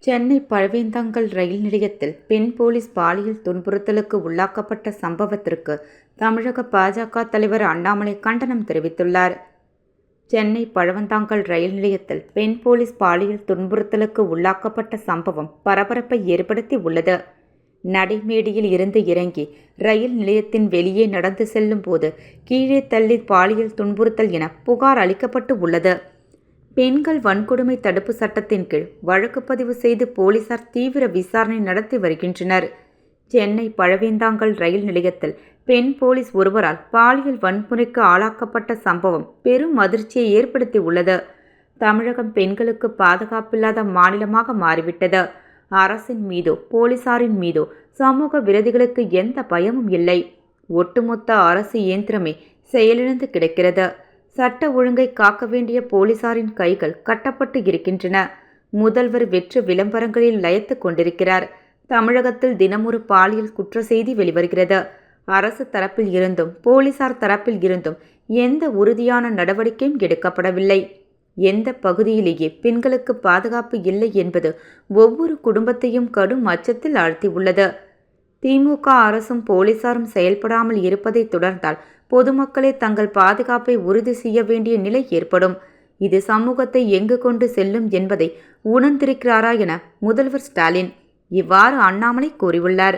சென்னை பழவேந்தாங்கல் ரயில் நிலையத்தில் பெண் போலீஸ் பாலியல் துன்புறுத்தலுக்கு உள்ளாக்கப்பட்ட சம்பவத்திற்கு தமிழக பாஜக தலைவர் அண்ணாமலை கண்டனம் தெரிவித்துள்ளார். சென்னை பழவேந்தாங்கல் ரயில் நிலையத்தில் பெண் போலீஸ் பாலியல் துன்புறுத்தலுக்கு உள்ளாக்கப்பட்ட சம்பவம் பரபரப்பை ஏற்படுத்தி உள்ளது. நடைமேடையில் இருந்து இறங்கி ரயில் நிலையத்தின் வெளியே நடந்து செல்லும் போது கீழே தள்ளி பாலியல் துன்புறுத்தல் என புகார் அளிக்கப்பட்டு உள்ளது. பெண்கள் வன்கொடுமை தடுப்பு சட்டத்தின் கீழ் வழக்கு பதிவு செய்து போலீசார் தீவிர விசாரணை நடத்தி வருகின்றனர். சென்னை பழவேந்தாங்கல் ரயில் நிலையத்தில் பெண் போலீஸ் ஒருவரால் பாலியல் வன்முறைக்கு ஆளாக்கப்பட்ட சம்பவம் பெரும் அதிர்ச்சியை ஏற்படுத்தி உள்ளது. தமிழகம் பெண்களுக்கு பாதுகாப்பில்லாத மாநிலமாக மாறிவிட்டது. அரசின் மீதோ போலீசாரின் மீதோ சமூக விரோதிகளுக்கு எந்த பயமும் இல்லை. ஒட்டுமொத்த அரசு இயந்திரமே செயலிழந்து கிடக்கிறது. சட்ட ஒழுங்கை காக்க வேண்டிய போலீசாரின் கைகள் கட்டப்பட்டு இருக்கின்றன. முதல்வர் வெற்று விளம்பரங்களில் லயத்து கொண்டிருக்கிறார். தமிழகத்தில் தினமொரு பாலியல் குற்ற செய்தி வெளிவருகிறது. அரசு தரப்பில் இருந்தும் போலீசார் தரப்பில் இருந்தும் எந்த உறுதியான நடவடிக்கையும் எடுக்கப்படவில்லை. எந்த பகுதியிலேயே பெண்களுக்கு பாதுகாப்பு இல்லை என்பது ஒவ்வொரு குடும்பத்தையும் கடும் அச்சத்தில் ஆழ்த்தியுள்ளது. திமுக அரசும் போலீசாரும் செயல்படாமல் இருப்பதை தொடர்ந்தால் பொதுமக்களே தங்கள் பாதுகாப்பை உறுதி செய்ய வேண்டிய நிலை ஏற்படும். இது சமூகத்தை எங்கு கொண்டு செல்லும் என்பதை உணர்ந்திருக்கிறாரா என முதல்வர் ஸ்டாலின் இவ்வாறு அண்ணாமலை கூறியுள்ளார்.